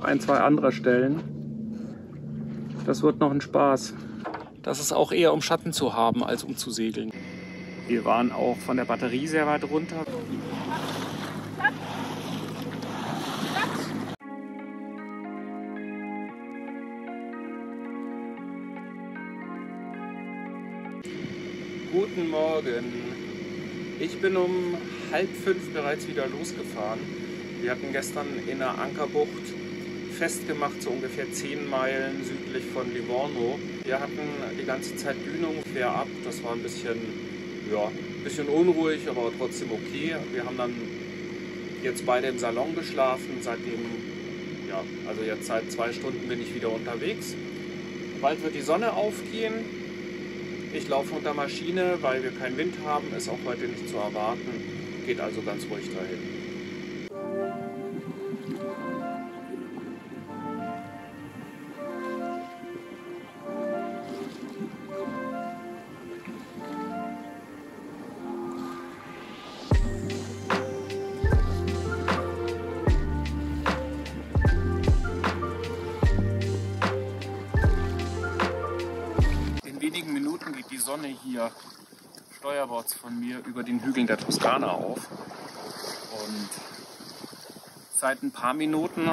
ein, zwei andere Stellen. Das wird noch ein Spaß. Das ist auch eher um Schatten zu haben, als um zu segeln. Wir waren auch von der Batterie sehr weit runter. Guten Morgen. Ich bin um 4:30 bereits wieder losgefahren. Wir hatten gestern in der Ankerbucht festgemacht, so ungefähr 10 Meilen südlich von Livorno. Wir hatten die ganze Zeit Dünung quer ab. Das war ein bisschen unruhig, aber trotzdem okay. Wir haben dann jetzt beide im Salon geschlafen. Seitdem, also jetzt seit 2 Stunden bin ich wieder unterwegs. Bald wird die Sonne aufgehen. Ich laufe unter Maschine, weil wir keinen Wind haben, ist auch heute nicht zu erwarten. Geht also ganz ruhig dahin. Geht die Sonne hier steuerwärts von mir über den Hügeln der Toskana auf. Und seit ein paar Minuten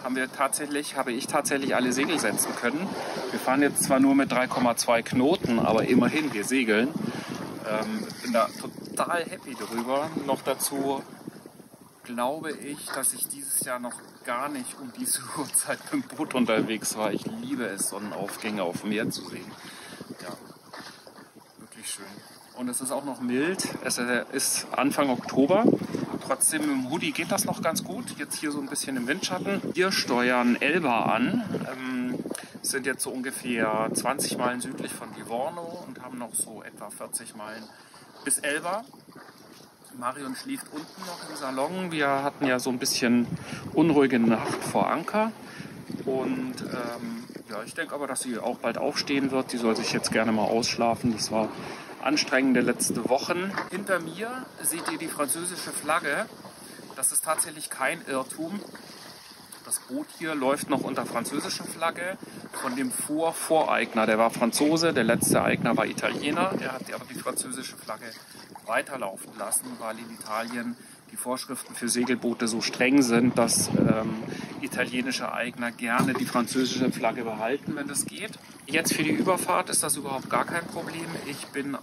habe ich tatsächlich alle Segel setzen können. Wir fahren jetzt zwar nur mit 3,2 Knoten, aber immerhin, wir segeln. Ich bin da total happy drüber. Noch dazu glaube ich, dass ich dieses Jahr noch gar nicht um diese Uhrzeit mit dem Boot unterwegs war. Ich liebe es, Sonnenaufgänge auf dem Meer zu sehen. Ja, wirklich schön. Und es ist auch noch mild. Es ist Anfang Oktober. Trotzdem mit dem Hoodie geht das noch ganz gut. Jetzt hier so ein bisschen im Windschatten. Wir steuern Elba an. Sind jetzt so ungefähr 20 Meilen südlich von Livorno und haben noch so etwa 40 Meilen bis Elba. Marion schläft unten noch im Salon. Wir hatten ja so ein bisschen unruhige Nacht vor Anker. Und ich denke aber, dass sie auch bald aufstehen wird. Die soll sich jetzt gerne mal ausschlafen. Das war anstrengende letzte Wochen. Hinter mir seht ihr die französische Flagge. Das ist tatsächlich kein Irrtum. Das Boot hier läuft noch unter französischer Flagge von dem Voreigner. Der war Franzose, der letzte Eigner war Italiener. Der hat aber die französische Flagge weiterlaufen lassen, weil in Italien die Vorschriften für Segelboote so streng sind, dass italienische Eigner gerne die französische Flagge behalten, wenn es geht. Jetzt für die Überfahrt ist das überhaupt gar kein Problem. Ich bin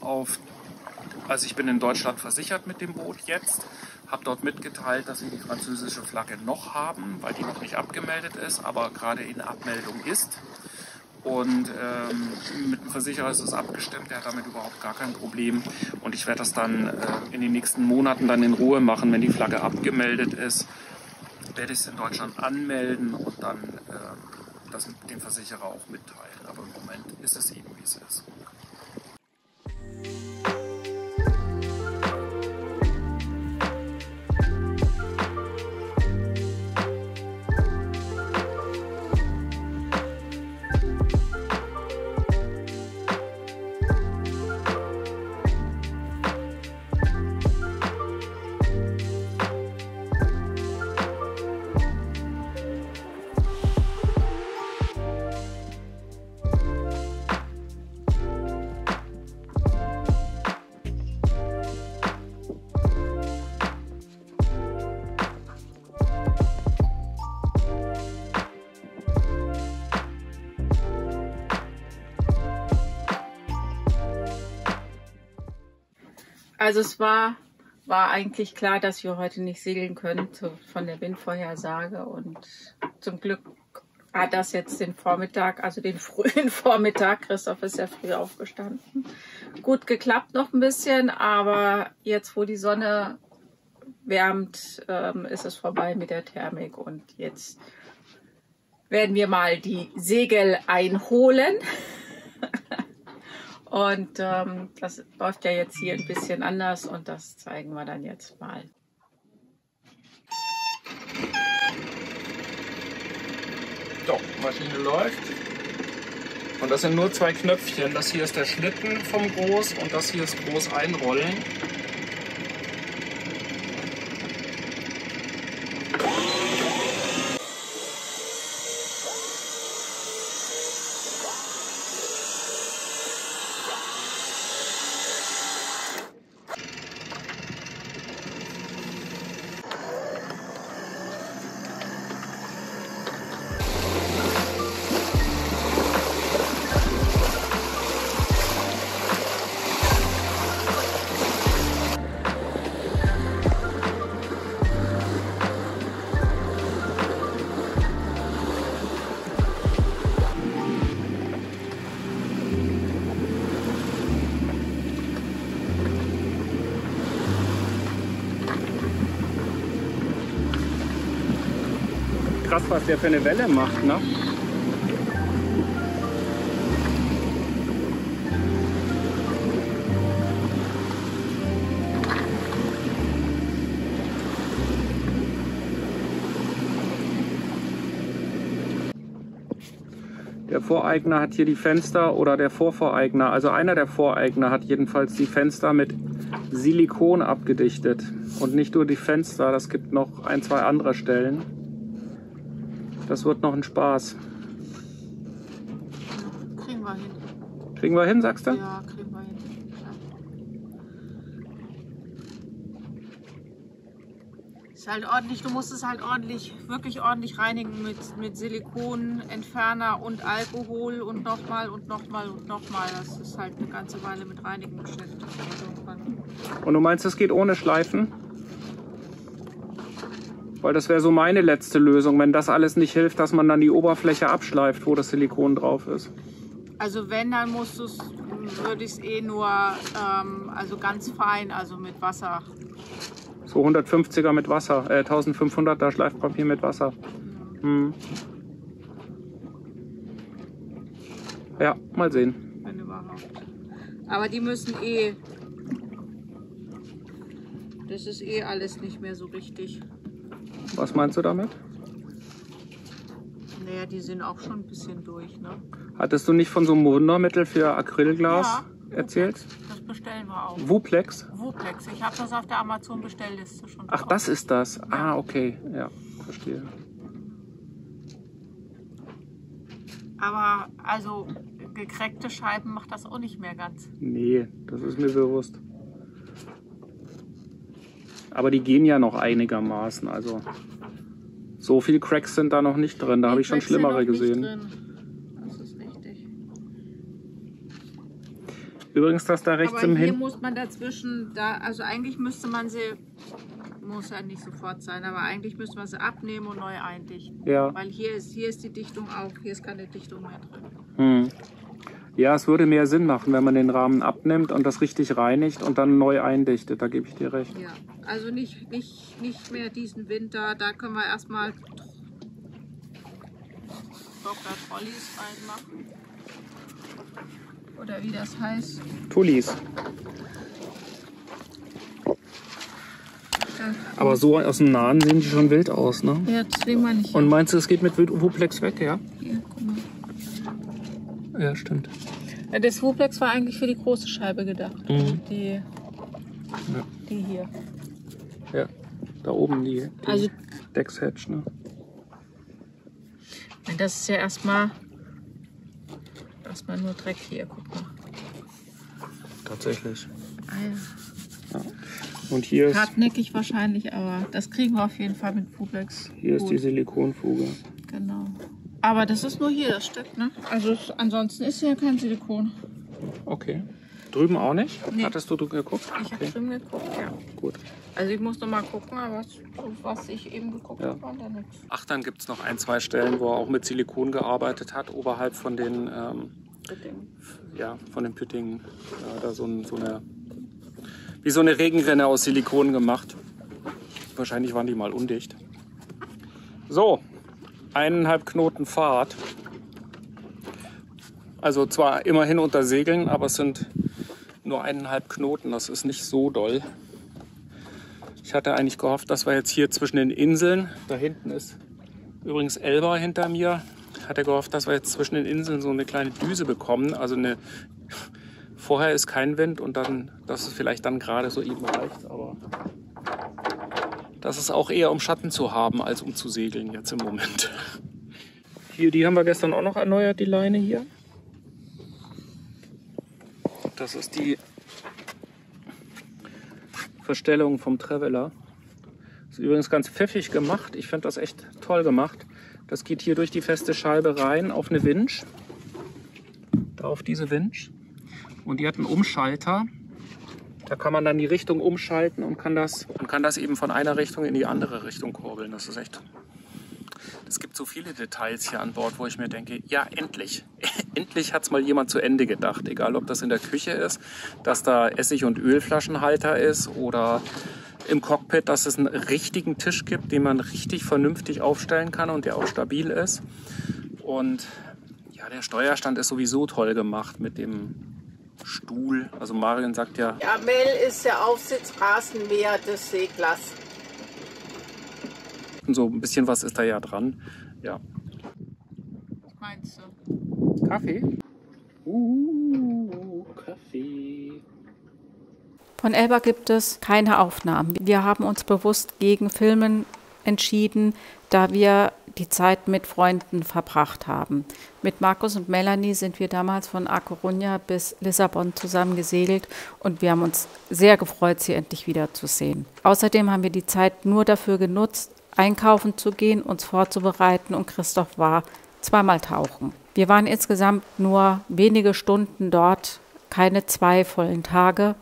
in Deutschland versichert mit dem Boot jetzt. Habe dort mitgeteilt, dass wir die französische Flagge noch haben, weil die noch nicht abgemeldet ist, aber gerade in Abmeldung ist. Und mit dem Versicherer ist es abgestimmt, der hat damit überhaupt gar kein Problem. Und ich werde das dann in den nächsten Monaten dann in Ruhe machen, wenn die Flagge abgemeldet ist. Werde ich es in Deutschland anmelden und dann das dem Versicherer auch mitteilen. Aber im Moment ist es eben, wie es ist. Also es war eigentlich klar, dass wir heute nicht segeln können von der Windvorhersage, und zum Glück hat das jetzt den Vormittag, also den frühen Vormittag, Christoph ist ja früh aufgestanden, gut geklappt noch ein bisschen, aber jetzt, wo die Sonne wärmt, ist es vorbei mit der Thermik und jetzt werden wir mal die Segel einholen. Und das läuft ja jetzt hier ein bisschen anders und das zeigen wir dann jetzt mal. So, Maschine läuft. Und das sind nur 2 Knöpfchen. Das hier ist der Schlitten vom Groß und das hier ist Groß einrollen. was der für eine Welle macht, ne? Der Voreigner hat hier die Fenster, oder der Vorvoreigner, also einer der Voreigner hat jedenfalls die Fenster mit Silikon abgedichtet. Und nicht nur die Fenster, das gibt noch ein, zwei andere Stellen. Das wird noch ein Spaß. Kriegen wir hin. Kriegen wir hin, sagst du? Ja, kriegen wir hin. Ist halt ordentlich, du musst es halt ordentlich, wirklich ordentlich reinigen mit Silikonentferner und Alkohol und nochmal und nochmal und nochmal. Das ist halt eine ganze Weile mit Reinigen beschäftigt. Und du meinst, es geht ohne Schleifen? Weil das wäre so meine letzte Lösung, wenn das alles nicht hilft, dass man dann die Oberfläche abschleift, wo das Silikon drauf ist. Also wenn, dann musst du es, würde ich es eh nur, also ganz fein, also mit Wasser. So 150er mit Wasser, 1500er Schleifpapier mit Wasser. Hm. Ja, mal sehen. Wenn überhaupt. Aber die müssen eh, das ist eh alles nicht mehr so richtig. Was meinst du damit? Naja, die sind auch schon ein bisschen durch, ne? Hattest du nicht von so einem Wundermittel für Acrylglas erzählt? Das bestellen wir auch. Wuplex? Wuplex. Ich habe das auf der Amazon-Bestellliste schon. Ach, das ist das. Ah, okay. Ja, verstehe. Aber also gekreckte Scheiben macht das auch nicht mehr ganz. Nee, das ist mir bewusst. Aber die gehen ja noch einigermaßen. Also so viel Cracks sind da noch nicht drin. Da habe ich schon schlimmere gesehen. Das ist richtig. Übrigens, das da rechts aber im hier Hin. muss man dazwischen, also eigentlich müsste man sie, muss ja nicht sofort sein, aber eigentlich müsste man sie abnehmen und neu eindichten. Ja. Weil hier ist die Dichtung auch, hier ist keine Dichtung mehr drin. Hm. Ja, es würde mehr Sinn machen, wenn man den Rahmen abnimmt und das richtig reinigt und dann neu eindichtet. Da gebe ich dir recht. Ja, also nicht mehr diesen Winter. Da können wir erstmal Dr. Trolleys reinmachen. Oder wie das heißt. Tullis. Aber so aus dem Nahen sehen die schon wild aus, ne? Ja, deswegen meine ich. Und meinst du, es geht mit Wuplex weg, ja? Hier, guck mal. Ja, stimmt. Ja, das Wuplex war eigentlich für die große Scheibe gedacht. Mhm. Die hier. Ja, da oben die Also Deckshedge, ne? das ist ja erstmal nur Dreck hier, guck mal. Tatsächlich. Ah, ja. Ja. Und hier ist, hartnäckig wahrscheinlich, aber das kriegen wir auf jeden Fall mit Wuplex. hier ist gut. die Silikonfuge. Genau. Aber das ist nur hier das Stück, ne? Also ansonsten ist hier kein Silikon. Okay. Drüben auch nicht? Nee. Hattest du geguckt? Ich habe drüben geguckt, ja. Gut. Also ich muss noch mal gucken, aber was ich eben geguckt habe, war da nichts. Ach, dann gibt es noch ein, zwei Stellen, wo er auch mit Silikon gearbeitet hat, oberhalb von den, von den Püttingen. Da wie so eine Regenrinne aus Silikon gemacht. Wahrscheinlich waren die mal undicht. So, 1,5 Knoten Fahrt. Also zwar immerhin unter Segeln, aber es sind nur 1,5 Knoten. Das ist nicht so doll. Ich hatte eigentlich gehofft, dass wir jetzt hier zwischen den Inseln, da hinten ist übrigens Elba hinter mir, hatte gehofft, dass wir jetzt zwischen den Inseln so eine kleine Düse bekommen. Also vorher ist kein Wind und dann, dass es vielleicht dann gerade so eben reicht. Aber das ist auch eher um Schatten zu haben, als um zu segeln jetzt im Moment. Hier, die haben wir gestern auch noch erneuert, die Leine hier. Das ist die Verstellung vom Traveler. Ist übrigens ganz pfiffig gemacht. Ich finde das echt toll gemacht. Das geht hier durch die feste Scheibe rein auf eine Winch. Da auf diese Winch. Und die hat einen Umschalter. Da kann man dann die Richtung umschalten und kann das eben von einer Richtung in die andere Richtung kurbeln. Das ist echt. Es gibt so viele Details hier an Bord, wo ich mir denke, ja, endlich. Endlich hat es mal jemand zu Ende gedacht. Egal, ob das in der Küche ist, dass da Essig- und Ölflaschenhalter ist oder im Cockpit, dass es einen richtigen Tisch gibt, den man richtig vernünftig aufstellen kann und der auch stabil ist. Und ja, der Steuerstand ist sowieso toll gemacht mit dem Stuhl. Also Marion sagt ja... Ja, Mel ist der Aufsitzrasenmäher des Seglers. So ein bisschen was ist da ja dran. Ja. Was meinst du? Kaffee? Kaffee. Von Elba gibt es keine Aufnahmen. Wir haben uns bewusst gegen Filmen entschieden, da wir die Zeit mit Freunden verbracht haben. Mit Markus und Melanie sind wir damals von A Coruña bis Lissabon zusammen gesegelt und wir haben uns sehr gefreut, sie endlich wiederzusehen. Außerdem haben wir die Zeit nur dafür genutzt, einkaufen zu gehen, uns vorzubereiten und Christoph war zweimal tauchen. Wir waren insgesamt nur wenige Stunden dort, keine 2 vollen Tage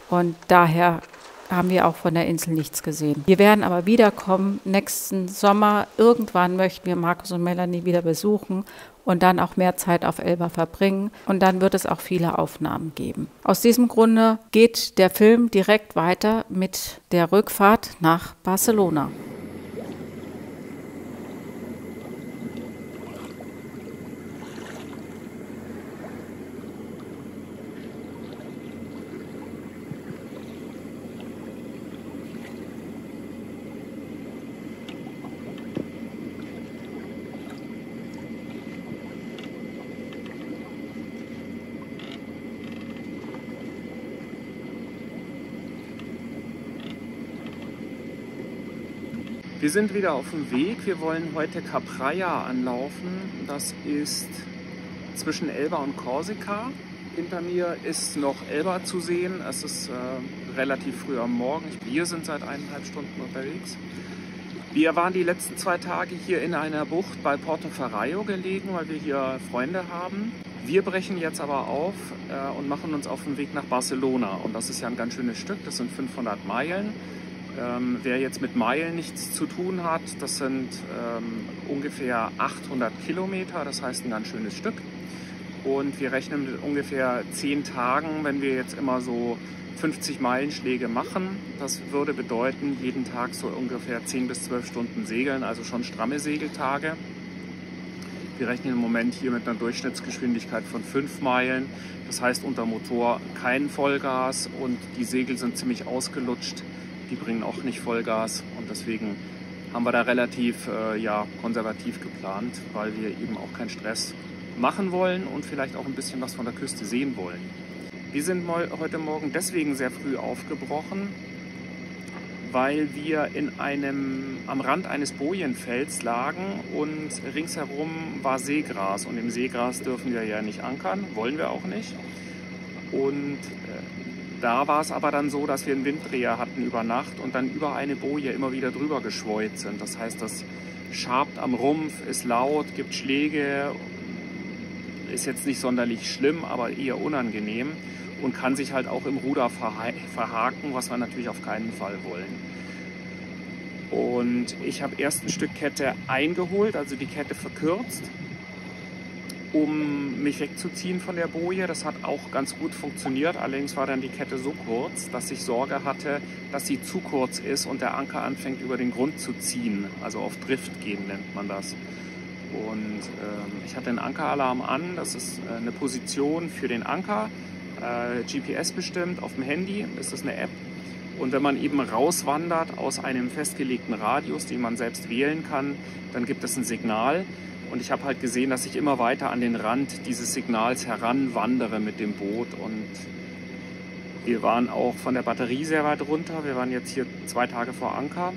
und daher haben wir auch von der Insel nichts gesehen. Wir werden aber wiederkommen nächsten Sommer. Irgendwann möchten wir Markus und Melanie wieder besuchen und dann auch mehr Zeit auf Elba verbringen. Und dann wird es auch viele Aufnahmen geben. Aus diesem Grunde geht der Film direkt weiter mit der Rückfahrt nach Barcelona. Wir sind wieder auf dem Weg. Wir wollen heute Ca Praia anlaufen. Das ist zwischen Elba und Korsika. Hinter mir ist noch Elba zu sehen. Es ist relativ früh am Morgen. Wir sind seit 1,5 Stunden unterwegs. Wir waren die letzten 2 Tage hier in einer Bucht bei Porto Ferraio gelegen, weil wir hier Freunde haben. Wir brechen jetzt aber auf und machen uns auf den Weg nach Barcelona. Und das ist ja ein ganz schönes Stück. Das sind 500 Meilen. Wer jetzt mit Meilen nichts zu tun hat, das sind ungefähr 800 Kilometer, das heißt ein ganz schönes Stück. Und wir rechnen mit ungefähr 10 Tagen, wenn wir jetzt immer so 50 Meilenschläge machen. Das würde bedeuten, jeden Tag so ungefähr 10 bis 12 Stunden segeln, also schon stramme Segeltage. Wir rechnen im Moment hier mit einer Durchschnittsgeschwindigkeit von 5 Meilen. Das heißt unter Motor kein Vollgas und die Segel sind ziemlich ausgelutscht. Die bringen auch nicht Vollgas und deswegen haben wir da relativ konservativ geplant, weil wir eben auch keinen Stress machen wollen und vielleicht auch ein bisschen was von der Küste sehen wollen. Wir sind heute Morgen deswegen sehr früh aufgebrochen, weil wir am Rand eines Bojenfelds lagen und ringsherum war Seegras und im Seegras dürfen wir ja nicht ankern, wollen wir auch nicht. Und da war es aber dann so, dass wir einen Winddreher hatten über Nacht und dann über eine Boje immer wieder drüber geschweut sind. Das heißt, das schabt am Rumpf, ist laut, gibt Schläge, ist jetzt nicht sonderlich schlimm, aber eher unangenehm und kann sich halt auch im Ruder verhaken, was wir natürlich auf keinen Fall wollen. Und ich habe erst ein Stück Kette eingeholt, also die Kette verkürzt, um mich wegzuziehen von der Boje. Das hat auch ganz gut funktioniert. Allerdings war dann die Kette so kurz, dass ich Sorge hatte, dass sie zu kurz ist und der Anker anfängt über den Grund zu ziehen. Also auf Drift gehen nennt man das. Und ich hatte einen Ankeralarm an. Das ist eine Position für den Anker, GPS bestimmt. Auf dem Handy ist das eine App. Und wenn man eben rauswandert aus einem festgelegten Radius, den man selbst wählen kann, dann gibt es ein Signal. Und ich habe halt gesehen, dass ich immer weiter an den Rand dieses Signals heranwandere mit dem Boot. Und wir waren auch von der Batterie sehr weit runter. Wir waren jetzt hier 2 Tage vor Anker.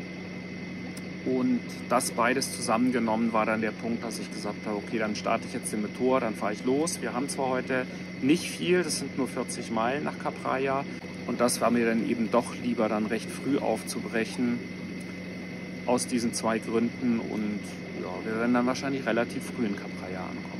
Und das beides zusammengenommen war dann der Punkt, dass ich gesagt habe, okay, dann starte ich jetzt den Motor, dann fahre ich los. Wir haben zwar heute nicht viel, das sind nur 40 Meilen nach Ca Praia. Und das war mir dann eben doch lieber, dann recht früh aufzubrechen. Aus diesen 2 Gründen. Und ja, wir werden dann wahrscheinlich relativ früh in Ca Praia ankommen.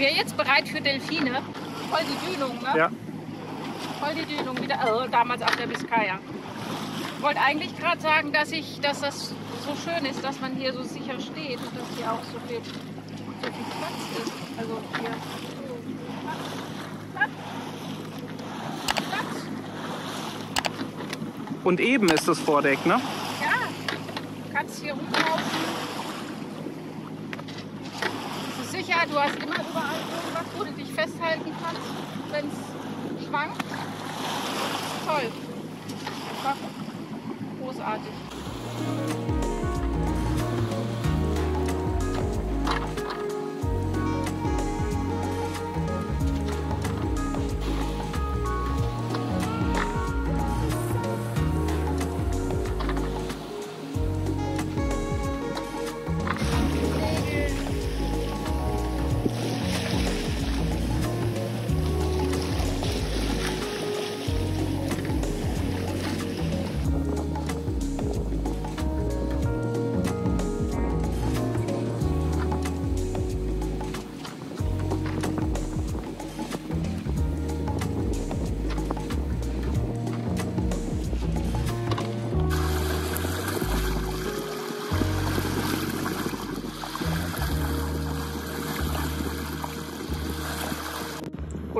wir jetzt bereit für Delfine. Voll die Dünung, ne? Ja. Voll die Dünung, wieder damals auf der Biskaya. Ich wollte eigentlich gerade sagen, dass das so schön ist, dass man hier so sicher steht und dass hier auch so viel Platz ist. Also hier. Platz. Und eben ist das Vordeck, ne? Ja, du kannst hier rumlaufen. Es ist sicher, du hast immer überall irgendwas, wo du dich festhalten kannst, wenn es schwankt. Toll. Einfach großartig.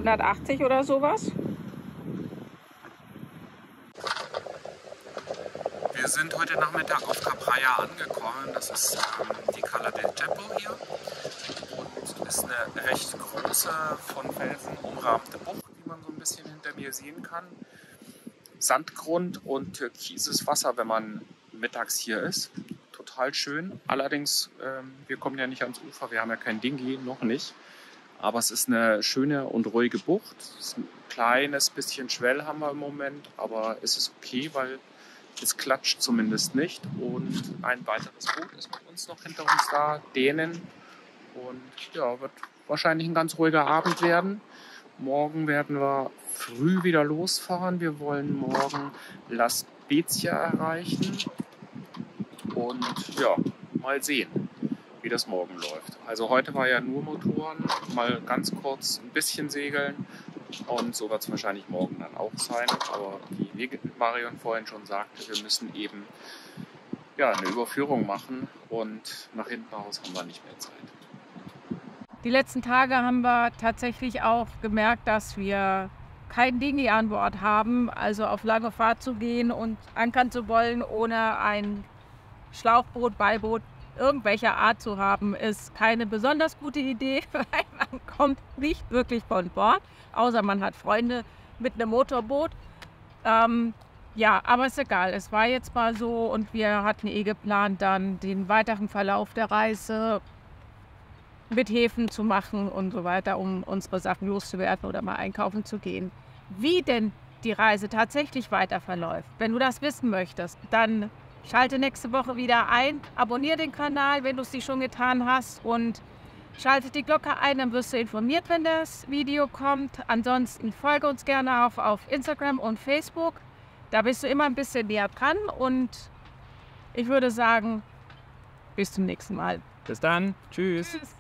180 oder sowas. Wir sind heute Nachmittag auf Capraia angekommen. Das ist die Cala del Tempo hier. Und ist eine recht große, von Felsen umrahmte Bucht, wie man so ein bisschen hinter mir sehen kann. Sandgrund und türkises Wasser, wenn man mittags hier ist. Total schön. Allerdings, wir kommen ja nicht ans Ufer, wir haben ja kein Dinghy, noch nicht. Aber es ist eine schöne und ruhige Bucht. Es ist ein kleines bisschen Schwell haben wir im Moment, aber es ist okay, weil es klatscht zumindest nicht. Und ein weiteres Boot ist mit uns noch hinter uns da, Dänen. Und ja, wird wahrscheinlich ein ganz ruhiger Abend werden. Morgen werden wir früh wieder losfahren. Wir wollen morgen La Spezia erreichen. Und ja, mal sehen, wie das morgen läuft. Also heute war ja nur Motoren, mal ganz kurz ein bisschen segeln und so wird es wahrscheinlich morgen dann auch sein. Aber wie Marion vorhin schon sagte, wir müssen eben ja, eine Überführung machen und nach hinten raus haben wir nicht mehr Zeit. Die letzten Tage haben wir tatsächlich auch gemerkt, dass wir kein Dinghy an Bord haben, also auf lange Fahrt zu gehen und ankern zu wollen, ohne ein Schlauchboot, Beiboot irgendwelcher Art zu haben, ist keine besonders gute Idee, weil man kommt nicht wirklich von Bord, außer man hat Freunde mit einem Motorboot. Ja, aber ist egal, es war jetzt mal so und wir hatten geplant, dann den weiteren Verlauf der Reise mit Häfen zu machen und so weiter, um unsere Sachen loszuwerden oder mal einkaufen zu gehen. Wie denn die Reise tatsächlich weiter verläuft, wenn du das wissen möchtest, dann schalte nächste Woche wieder ein, abonniere den Kanal, wenn du es nicht schon getan hast und schalte die Glocke ein, dann wirst du informiert, wenn das Video kommt. Ansonsten folge uns gerne auf Instagram und Facebook, da bist du immer ein bisschen näher dran und ich würde sagen, bis zum nächsten Mal. Bis dann, tschüss. Tschüss.